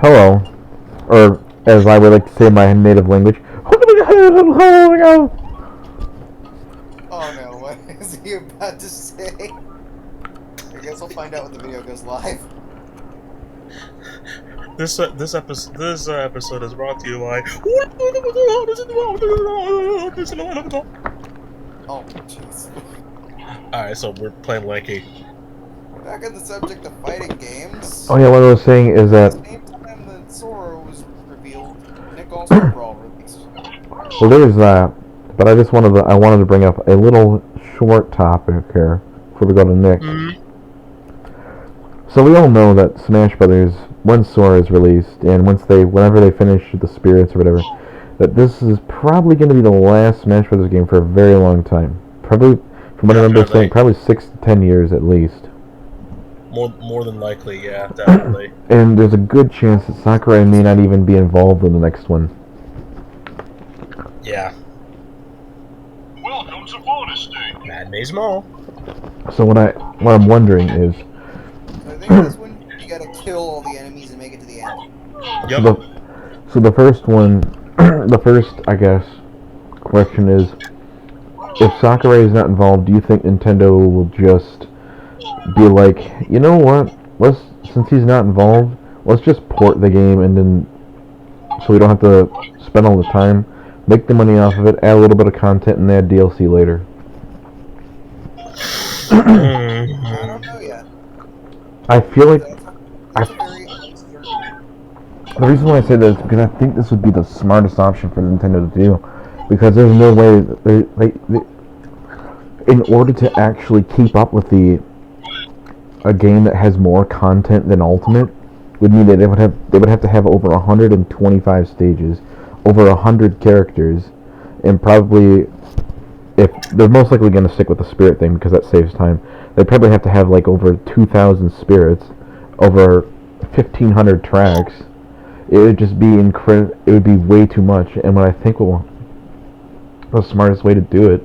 Hello, or as I would like to say in my native language. Oh no, what is he about to say? I guess I'll find out when the video goes live. This episode is brought to you by. Oh, jeez. All right, so we're playing Lanky. Back on the subject of fighting games. Oh yeah, what I was saying is At that, the same time that Sora was revealed, Nick All-Star Brawl released. well, there's that, but I wanted to bring up a little short topic here before we go to Nick. Mm-hmm. So we all know that Smash Brothers, when Sora is released, and whenever they finish the spirits or whatever, that this is probably going to be the last Smash Brothers game for a very long time. Probably, from what I remember saying, probably 6 to 10 years at least. More than likely, yeah, definitely. And there's a good chance that Sakurai may not even be involved in the next one. Yeah. Welcome to bonus day. Mad Maze Mall. So what I'm wondering is, So I think this one, you gotta kill all the enemies and make it to the end. Yep. so the first one, the first, I guess, question is, if Sakurai is not involved, do you think Nintendo will just be like, you know what, since he's not involved, let's just port the game and then, so we don't have to spend all the time, make the money off of it, add a little bit of content, and add DLC later. I don't know yet. I feel like That's a very uncertain. the reason why I say that is because I think this would be the smartest option for Nintendo to do, because there's no way in order to actually keep up with a game that has more content than Ultimate would mean that they would have to have over 125 stages, over 100 characters, and probably, if they're most likely going to stick with the spirit thing because that saves time, they'd probably have to have like over 2,000 spirits, over 1,500 tracks. It would just be it would be way too much. And what I think the smartest way to do it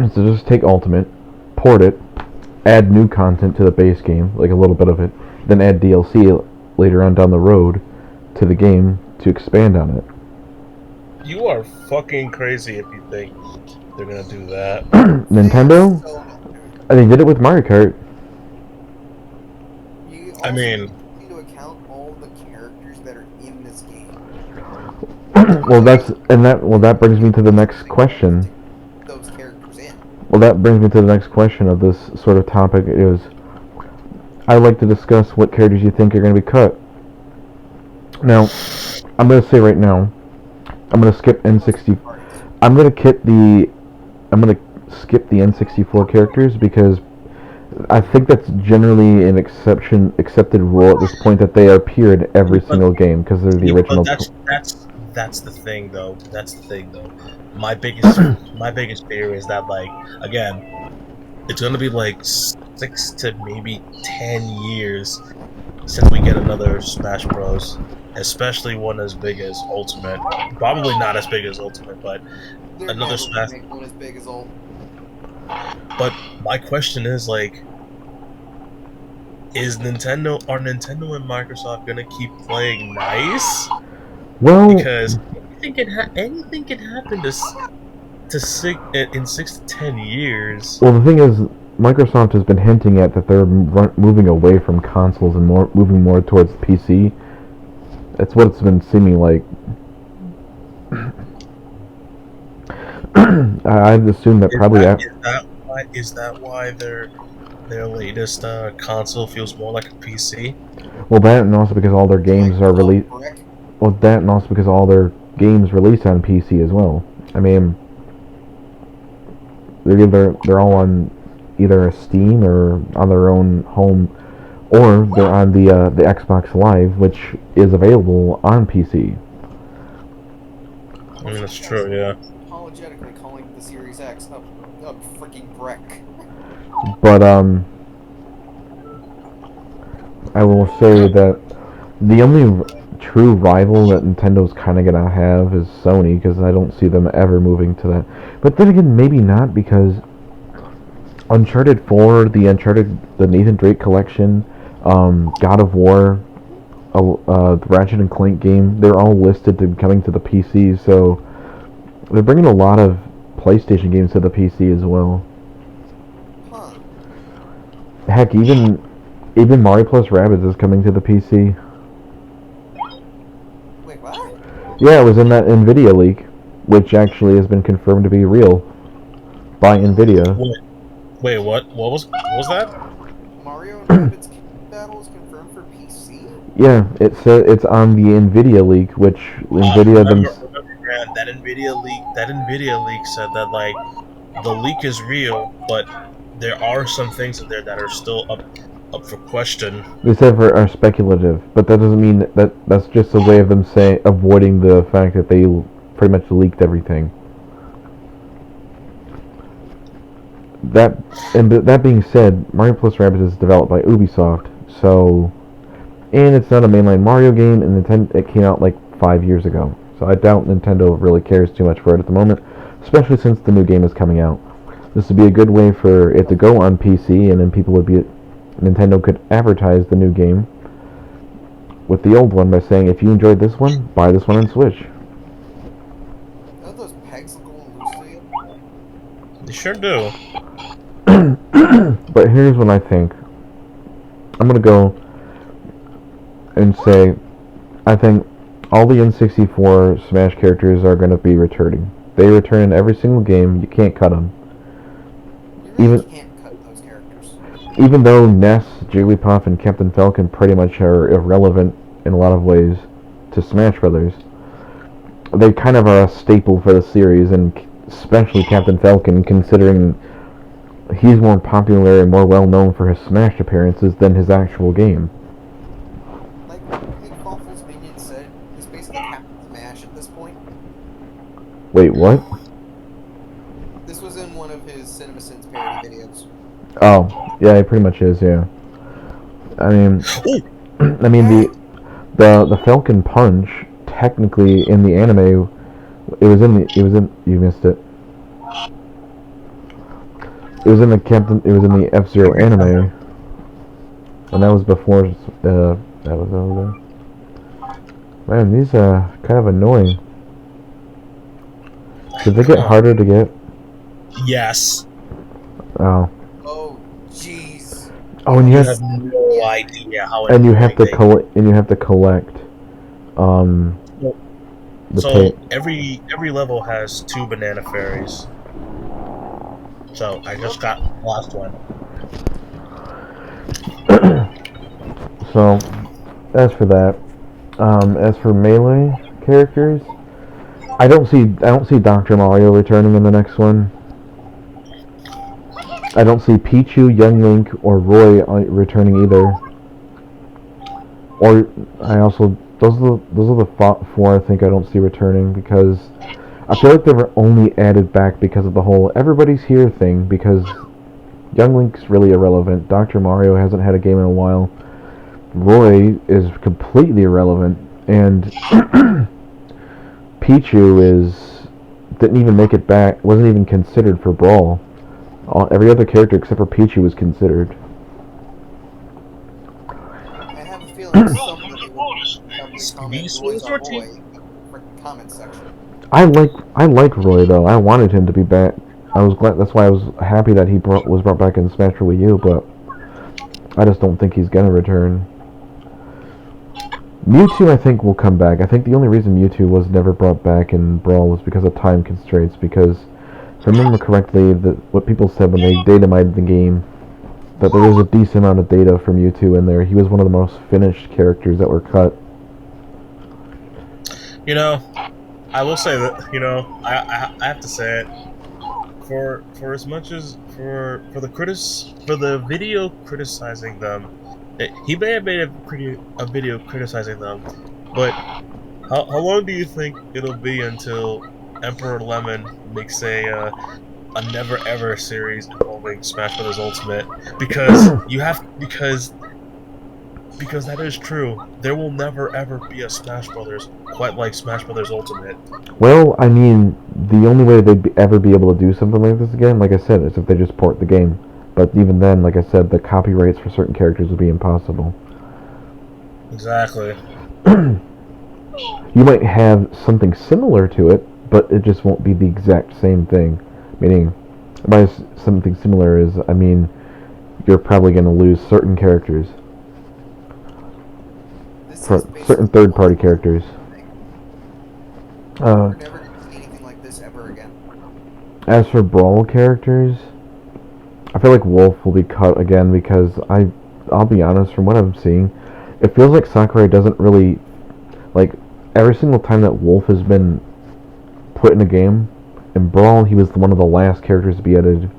is to just take Ultimate, port it, add new content to the base game, like a little bit of it, then add DLC later on down the road to the game to expand on it. You are fucking crazy if you think they're gonna do that. Nintendo? They did it with Mario Kart. You I also mean, take into account all the characters that are in this game. That brings me to the next question. Those characters in. Well, that brings me to the next question of this sort of topic is, I'd like to discuss what characters you think are going to be cut. Now, I'm going to say right now, I'm going to skip N60. I'm going to skip the N64 characters because I think that's generally an accepted rule at this point that they appear in every single game because they're the original. But that's the thing though. That's the thing though. My biggest fear is that, like, again, it's gonna be like 6 to maybe 10 years since we get another Smash Bros. Especially one as big as Ultimate. Probably not as big as Ultimate, but They're another never Smash. gonna make one as big as old. But my question is, like, are Nintendo and Microsoft gonna keep playing nice? Well, Because anything can happen in 6 to 10 years. well, the thing is, Microsoft has been hinting at that they're moving away from consoles and moving more towards PC. That's what it's been seeming like. I'd assume that probably Is that why their latest console feels more like a PC? well, that and also because all their games are released. Well, that and also because all their games release on PC as well. I mean, they're all on either Steam or on their own home, or they're on the Xbox Live, which is available on PC. I mean, that's true, yeah. Apologetically calling the Series X a freaking brick. But I will say that the only true rival that Nintendo's kind of gonna have is Sony, because I don't see them ever moving to that. But then again, maybe not, because Uncharted 4, the Nathan Drake collection, God of War, the Ratchet and Clank game. They're all listed to be coming to the PC, so they're bringing a lot of PlayStation games to the PC as well. Huh. Heck, even Mario plus Rabbids is coming to the PC. Wait, what? Yeah, it was in that Nvidia leak, which actually has been confirmed to be real by Nvidia. Wait, what? What was that? Mario and Rabbids battle is confirmed for PC? Yeah, it's on the Nvidia leak, which Nvidia Remember, Grant, that Nvidia leak said that like the leak is real, but there are some things in there that are still up for question. they said are speculative, but that doesn't mean that's just a way of them avoiding the fact that they pretty much leaked everything. That being said, Mario plus Rabbids is developed by Ubisoft, so and it's not a mainline Mario game, and it came out like 5 years ago. So I doubt Nintendo really cares too much for it at the moment, especially since the new game is coming out. This would be a good way for it to go on PC, and then Nintendo could advertise the new game with the old one by saying, if you enjoyed this one, buy this one on Switch. Don't those pegs look a little loose to you? They sure do. But here's what I think. I'm gonna go and say, I think all the N64 Smash characters are gonna be returning. They return in every single game. You can't cut them. You really can't cut those characters. Even though Ness, Jigglypuff, and Captain Falcon pretty much are irrelevant in a lot of ways to Smash Brothers, they kind of are a staple for the series, and especially Captain Falcon, considering he's more popular and more well known for his Smash appearances than his actual game. Like Nick Fawful's minion said, he's basically Captain Smash at this point. Wait, what? This was in one of his CinemaSins parody videos. Oh, yeah, it pretty much is. Yeah. I mean, Ooh. I mean the Falcon Punch technically in the anime, you missed it. It was in the F-Zero anime, and that was before that was over there. Man, these are kind of annoying. Did they get harder to get? Yes. Oh. Oh, jeez. Oh, and you You have have no idea how. and you have to annoying collect the So tape. every level has 2 banana fairies. So I just got the last one. So, as for that, as for Melee characters, I don't see Dr. Mario returning in the next one. I don't see Pichu, Young Link, or Roy returning either. Or those are the 4 I think I don't see returning, because I feel like they were only added back because of the whole everybody's here thing, because Young Link's really irrelevant. Dr. Mario hasn't had a game in a while. Roy is completely irrelevant, and Pichu didn't even make it back, wasn't even considered for Brawl. Every other character except for Pichu was considered. I have a feeling somebody will probably comment Roy's our boy for comment section. I like Roy though. I wanted him to be back. I was glad. That's why I was happy that he was brought back in Smash for Wii U. But I just don't think he's gonna return. Mewtwo, I think, will come back. I think the only reason Mewtwo was never brought back in Brawl was because of time constraints. Because if I remember correctly, what people said when they data mined the game, that there was a decent amount of data from Mewtwo in there. He was one of the most finished characters that were cut. You know, I will say that, you know, I have to say it. For as much as for the video criticizing them, he may have made a video criticizing them, but how long do you think it'll be until Emperor Lemon makes a Never Ever series involving Smash Bros. Ultimate? Because because that is true. There will never ever be a Smash Brothers quite like Smash Brothers Ultimate. Well, I mean, the only way they'd ever be able to do something like this again, like I said, is if they just port the game. But even then, like I said, the copyrights for certain characters would be impossible. Exactly. You might have something similar to it, but it just won't be the exact same thing. Meaning, by something similar is, I mean, you're probably going to lose certain characters. This For is certain basically third-party one characters. thing. Uh, We're never going to see anything like this ever again. as for Brawl characters, I feel like Wolf will be cut again because I'll be honest, from what I'm seeing, it feels like Sakurai doesn't really, like, every single time that Wolf has been put in a game, in Brawl he was one of the last characters to be added,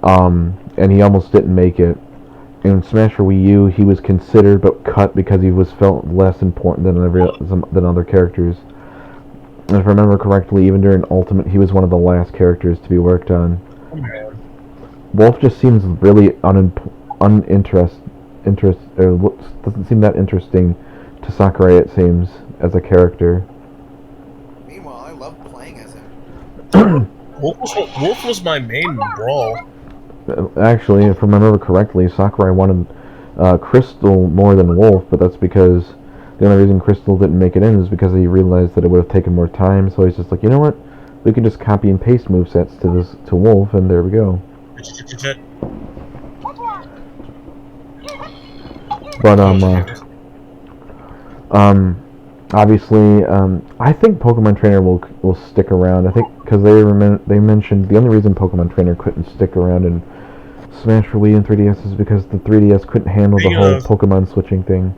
and he almost didn't make it. In Smash for Wii U, he was considered but cut because he was felt less important than other characters. And if I remember correctly, even during Ultimate, he was one of the last characters to be worked on. Wolf just seems really doesn't seem that interesting to Sakurai, it seems, as a character. Meanwhile, I love playing as him. Wolf was my main Brawl. Actually, if I remember correctly, Sakurai wanted Crystal more than Wolf, but that's because the only reason Crystal didn't make it in is because he realized that it would have taken more time, so he's just like, you know what? We can just copy and paste movesets to Wolf, and there we go. But obviously, I think Pokemon Trainer will stick around. I think because they mentioned the only reason Pokemon Trainer couldn't stick around in Smash for Wii and 3DS is because the 3DS couldn't handle the whole Pokemon switching thing.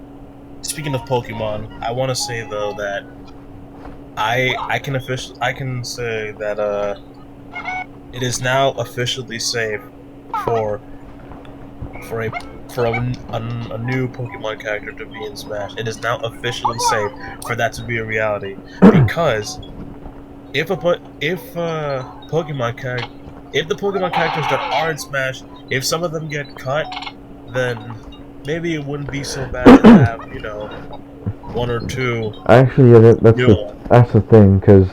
Speaking of Pokemon, I want to say though that I can say that it is now officially safe for a new Pokemon character to be in Smash. It is now officially safe for that to be a reality, because if the Pokemon characters that are in Smash, if some of them get cut, then maybe it wouldn't be so bad to have, you know, one or two. Actually, yeah, that's the thing, because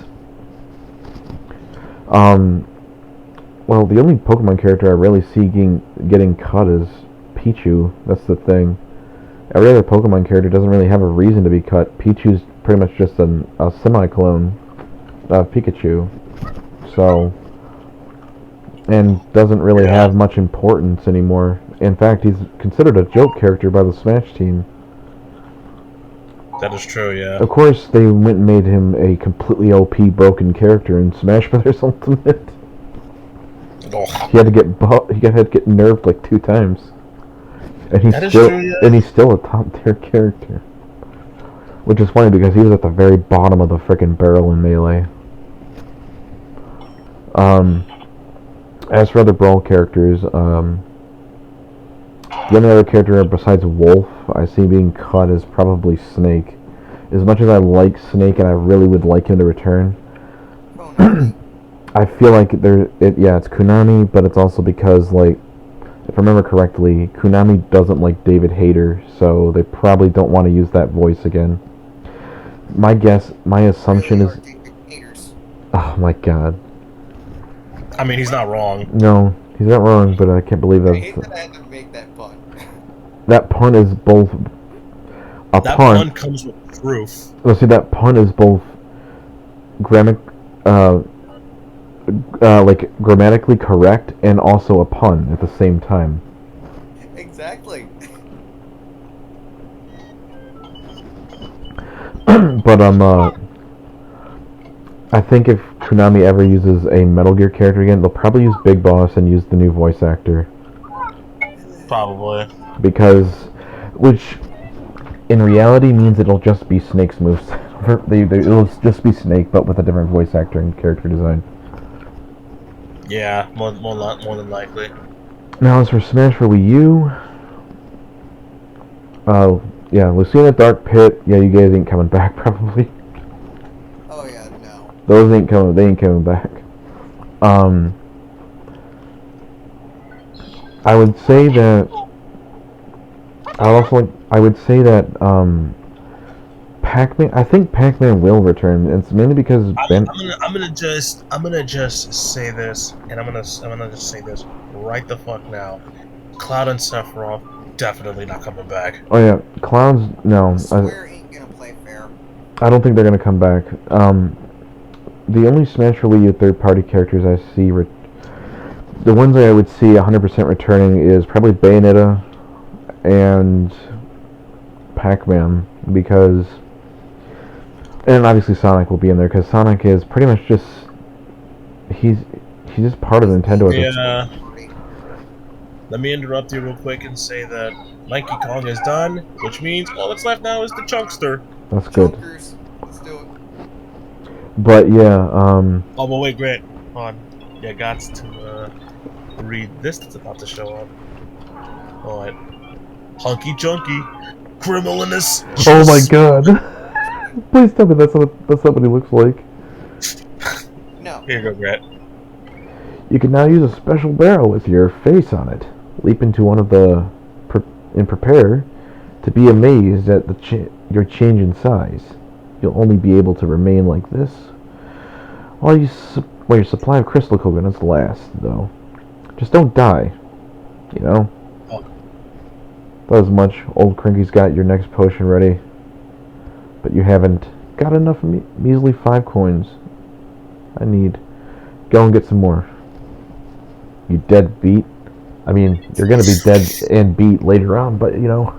well, the only Pokemon character I really see getting cut is Pichu. That's the thing. Every other Pokemon character doesn't really have a reason to be cut. Pichu's pretty much just a semi-clone of Pikachu, so, and doesn't really have much importance anymore. In fact, he's considered a joke character by the Smash team. That is true, yeah. Of course, they went and made him a completely OP broken character in Smash Bros. Ultimate. Oh. He had to get nerfed like 2 times, and he's still a top tier character. Which is funny because he was at the very bottom of the frickin' barrel in Melee. As for other Brawl characters, the only other character besides Wolf I see being cut is probably Snake. As much as I like Snake and I really would like him to return, I feel like it's Konami, but it's also because, like, if I remember correctly, Konami doesn't like David Hayter, so they probably don't want to use that voice again. My assumption is... Oh my god. I mean, he's not wrong. No, he's not wrong, but I can't believe that. I hate that I had to make that pun. That pun is both that pun comes with proof. Well, see, that pun is both grammatically correct and also a pun at the same time. Exactly. But I think if Konami ever uses a Metal Gear character again, they'll probably use Big Boss and use the new voice actor. Probably. Because, which in reality means it'll just be Snake's moves. It'll just be Snake, but with a different voice actor and character design. Yeah, more than likely. Now, as for Smash for Wii U, yeah, Lucina Dark Pit, yeah, you guys ain't coming back, probably. Oh yeah, no. Those ain't coming back. I would say that Pac-Man. I think Pac-Man will return. It's mainly because I'm gonna just say this, and I'm gonna just say this right the fuck now. Cloud and Sephiroth definitely not coming back. Oh yeah, clowns. No, Square ain't gonna play fair. I don't think they're gonna come back. The only Smash for Wii U third-party characters I see, the ones that I would see 100% returning is probably Bayonetta and Pac-Man, because, and obviously Sonic will be in there because Sonic is pretty much just he's just part of Nintendo at this Yeah. Let me interrupt you real quick and say that Monkey Kong is done, which means all that's left now is the Chunkster. That's good. Chunkers. Let's do it. But yeah, Oh, but wait, Grant. Hold on. Yeah, gots to read this that's about to show up. Alright. Hunky Chunky. Criminalness. oh my god. Please tell me that's not what he looks like. No. Here you go, Grant. You can now use a special barrel with your face on it. Leap into one of the and prepare to be amazed at your change in size. You'll only be able to remain like this while your supply of crystal coconuts lasts, though. Just don't die, you know? Oh. Not as much. Old Crinky's got your next potion ready, but you haven't got enough measly 5 coins. I need. Go and get some more. You dead beat. I mean, you're gonna be dead and beat later on, but you know.